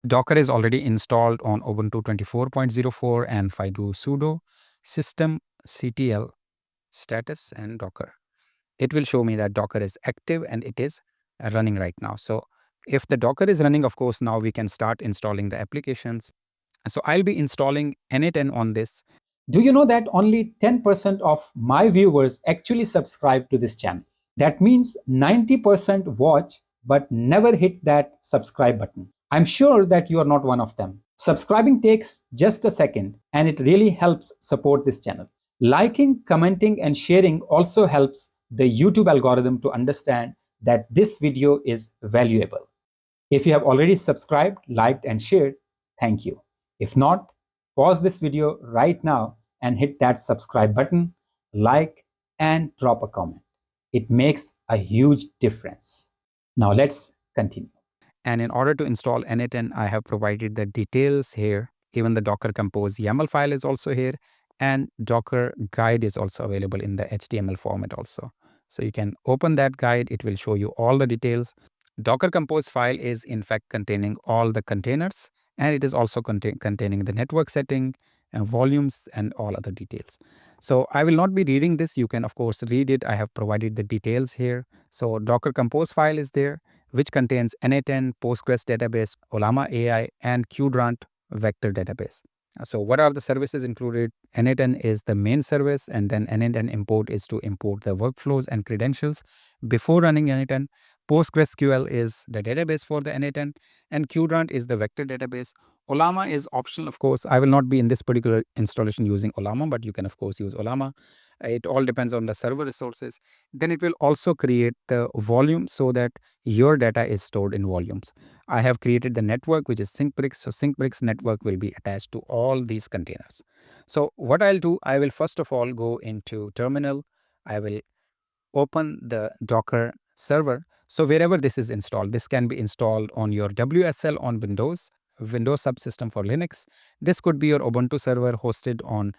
Docker is already installed on Ubuntu 24.04, and if I do sudo systemctl status and Docker, it will show me that Docker is active and it is running right now. So if the Docker is running, of course, now we can start installing the applications. So I'll be installing n8n on this. Do you know that only 10% of my viewers actually subscribe to this channel? That means 90% watch but never hit that subscribe button. I'm sure that you are not one of them. Subscribing takes just a second and it really helps support this channel. Liking, commenting, and sharing also helps the YouTube algorithm to understand that this video is valuable. If you have already subscribed, liked, and shared, thank you. If not, pause this video right now and hit that subscribe button, like, and drop a comment. It makes a huge difference. Now let's continue. And in order to install n8n, I have provided the details here. Even the Docker Compose YAML file is also here, and Docker guide is also available in the HTML format also. So you can open that guide. It will show you all the details. Docker Compose file is in fact containing all the containers, and it is also containing the network setting and volumes and all other details. So I will not be reading this. You can of course read it. I have provided the details here. So Docker Compose file is there, which contains n8n, Postgres database, Ollama AI, and Qdrant vector database. So what are the services included? n8n is the main service, and then n8n import is to import the workflows and credentials before running n8n. PostgreSQL is the database for the n8n, and Qdrant is the vector database. Ollama is optional, of course. I will not be in this particular installation using Ollama, but you can of course use Ollama. It all depends on the server resources. Then it will also create the volume so that your data is stored in volumes. I have created the network, which is SyncBricks. So SyncBricks network will be attached to all these containers. So what I'll do, I will first of all go into terminal. I will open the Docker server. So wherever this is installed, this can be installed on your WSL on Windows subsystem for Linux. This could be your Ubuntu server hosted on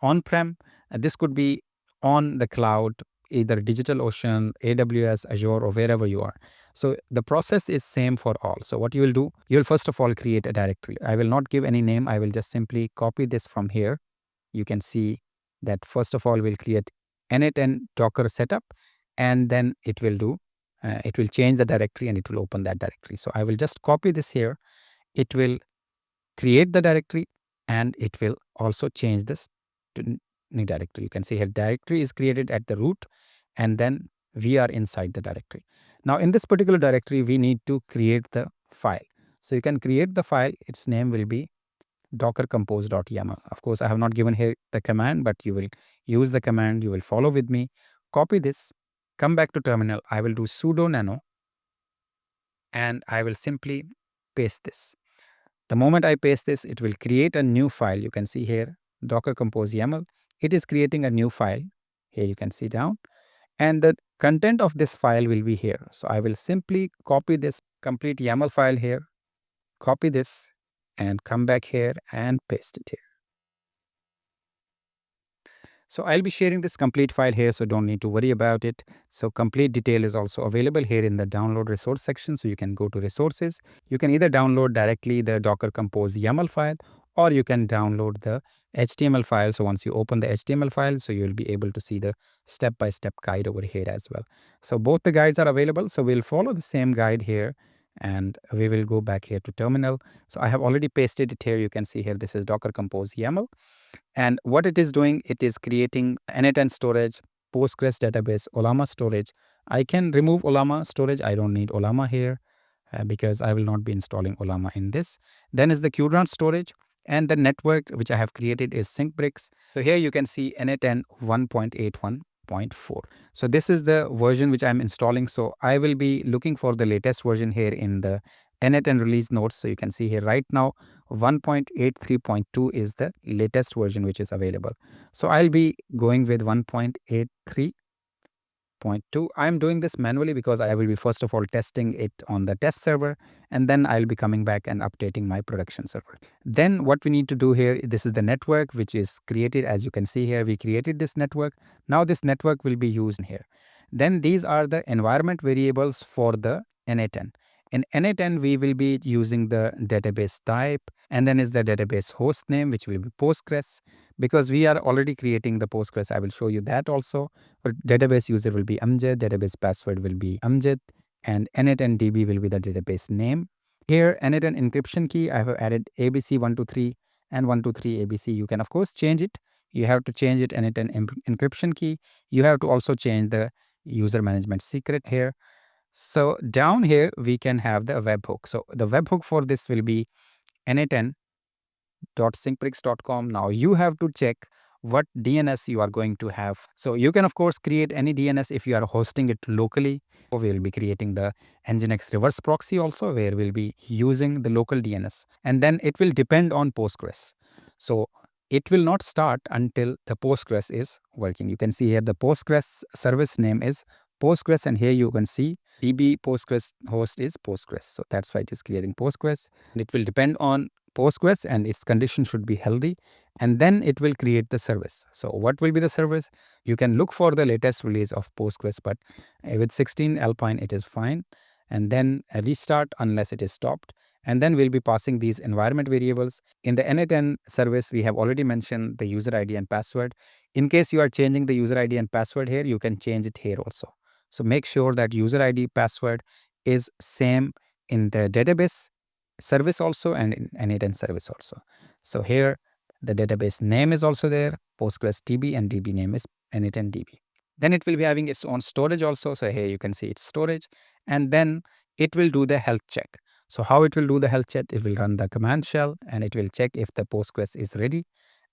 on-prem. This could be on the cloud, either DigitalOcean, AWS, Azure, or wherever you are. So the process is same for all. So what you will do, you will first of all create a directory. I will not give any name. I will just simply copy this from here. You can see that first of all we'll create n8n Docker setup, and then it will change the directory and it will open that directory. So I will just copy this here. It will create the directory and it will also change this to new directory. You can see here directory is created at the root, and then we are inside the directory. Now in this particular directory, we need to create the file. So you can create the file. Its name will be dockercompose.yaml. Of course, I have not given here the command, but you will use the command. You will follow with me. Copy this, come back to terminal. I will do sudo nano, and I will simply paste this. The moment I paste this, it will create a new file. You can see here, Docker Compose YAML. It is creating a new file. Here you can see down. And the content of this file will be here. So I will simply copy this complete YAML file here, copy this, and come back here and paste it here. So I'll be sharing this complete file here, so don't need to worry about it. So complete detail is also available here in the download resource section. So you can go to resources. You can either download directly the Docker Compose YAML file, or you can download the HTML file. So once you open the HTML file, so you'll be able to see the step-by-step guide over here as well. So both the guides are available. So we'll follow the same guide here, and we will go back here to terminal. So I have already pasted it here. You can see here, this is Docker Compose YAML. And what it is doing, it is creating n8n storage, Postgres database, Ollama storage. I can remove Ollama storage. I don't need Ollama here because I will not be installing Ollama in this. Then is the Qdrant storage, and the network which I have created is SyncBricks. So here you can see n8n 1.81.4. So this is the version which I'm installing. So I will be looking for the latest version here in the n8n release notes. So you can see here right now 1.83.2 is the latest version which is available. So I'll be going with 1.83.2. I'm doing this manually because I will be first of all testing it on the test server, and then I'll be coming back and updating my production server. Then what we need to do here, this is the network which is created. As you can see here, we created this network. Now this network will be used in here. Then these are the environment variables for the n8n. in n8n, we will be using the database type, and then is the database host name, which will be Postgres. Because we are already creating the Postgres, I will show you that also. But database user will be Amjad, database password will be Amjad, and n8n db will be the database name. Here, n8n encryption key, I have added ABC123 and 123 ABC. You can, of course, change it. You have to change it n8n encryption key. You have to also change the user management secret here. So down here, we can have the webhook. So the webhook for this will be n8n.syncprix.com. Now you have to check what DNS you are going to have. So you can, of course, create any DNS if you are hosting it locally. We will be creating the Nginx reverse proxy also, where we'll be using the local DNS. And then it will depend on Postgres. So it will not start until the Postgres is working. You can see here the Postgres service name is Postgres, and here you can see DB Postgres host is Postgres. So that's why it is creating Postgres. And it will depend on Postgres, and its condition should be healthy, and then it will create the service. So what will be the service? You can look for the latest release of Postgres, but with 16 Alpine it is fine, and then a restart unless it is stopped, and then we'll be passing these environment variables. In the n8n service, we have already mentioned the user ID and password. In case you are changing the user ID and password here, you can change it here also. So make sure that user ID password is same in the database service also and in n8n service also. So here the database name is also there, Postgres DB, and DB name is n8n DB. Then it will be having its own storage also. So here you can see its storage, and then it will do the health check. So how it will do the health check? It will run the command shell, and it will check if the Postgres is ready,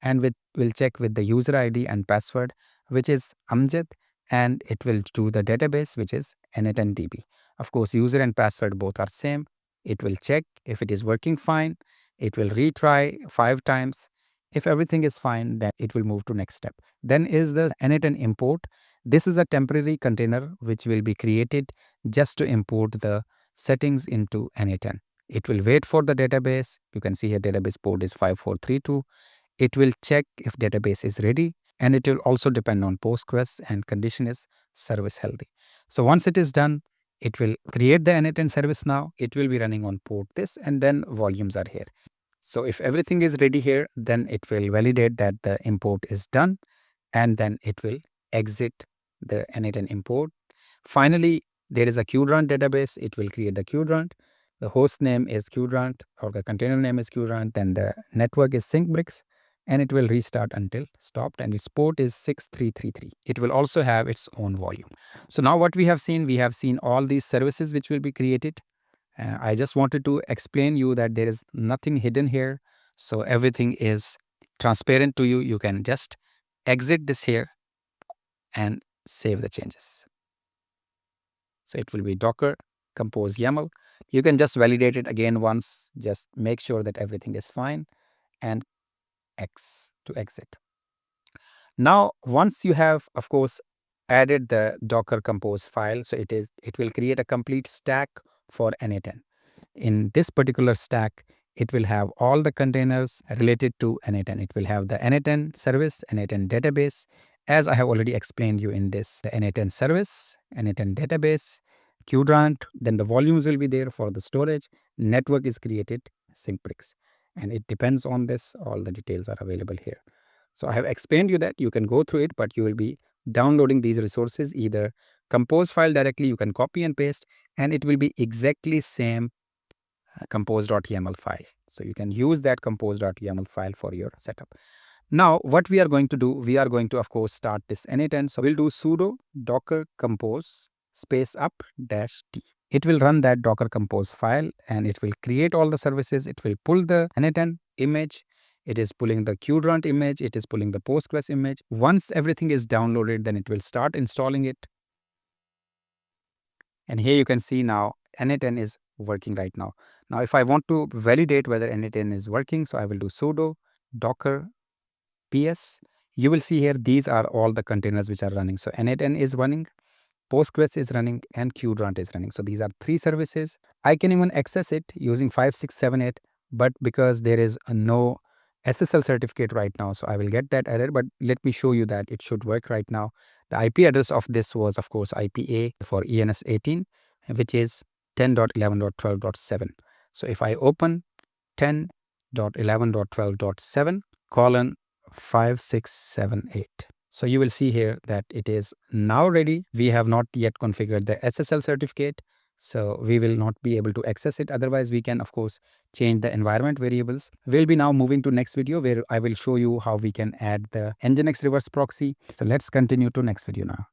and will check with the user ID and password, which is Amjad, and it will do the database, which is n8n DB. Of course, user and password both are same. It will check if it is working fine. It will retry 5 times. If everything is fine, then it will move to next step. Then is the n8n import. This is a temporary container which will be created just to import the settings into n8n. It will wait for the database. You can see here database port is 5432. It will check if database is ready, and it will also depend on Postgres, and condition is service healthy. So once it is done, it will create the n8n service now. It will be running on port this, and then volumes are here. So if everything is ready here, then it will validate that the import is done, and then it will exit the n8n import. Finally, there is a Qdrant database. It will create the Qdrant. The host name is Qdrant, or the container name is Qdrant, then the network is syncbrix, and it will restart until stopped, and its port is 6333. It will also have its own volume. So now what we have seen all these services which will be created. I just wanted to explain you that there is nothing hidden here. So everything is transparent to you. You can just exit this here and save the changes. So it will be Docker compose YAML. You can just validate it again once. Just make sure that everything is fine, and X to exit. Now, once you have, of course, added the Docker compose file, so it will create a complete stack for n8n. In this particular stack, it will have all the containers related to n8n. It will have the n8n service, n8n database, as I have already explained you in this, the n8n service, n8n database, Qdrant, then the volumes will be there for the storage, network is created, syncbrix. And it depends on this, all the details are available here. So I have explained you that you can go through it, but you will be downloading these resources, either compose file directly, you can copy and paste, and it will be exactly same compose.yaml file. So you can use that compose.yaml file for your setup. Now, what we are going to do, we are going to, of course, start this n8n. So we'll do sudo docker compose space up dash t. It will run that docker compose file, and it will create all the services. It will pull the n8n image. It is pulling the Qdrant image. It is pulling the Postgres image. Once everything is downloaded, then it will start installing it. And here you can see now n8n is working right now. Now, if I want to validate whether n8n is working, so I will do sudo docker ps. You will see here these are all the containers which are running. So n8n is running, Postgres is running, and Qdrant is running. So these are 3 services. I can even access it using 5678, but because there is no SSL certificate right now, so I will get that error, but let me show you that it should work right now. The IP address of this was, of course, IPA for ENS18, which is 10.11.12.7. So if I open 10.11.12.7 colon 5678. So you will see here that it is now ready. We have not yet configured the SSL certificate, so we will not be able to access it. Otherwise, we can, of course, change the environment variables. We'll be now moving to next video where I will show you how we can add the Nginx reverse proxy. So let's continue to next video now.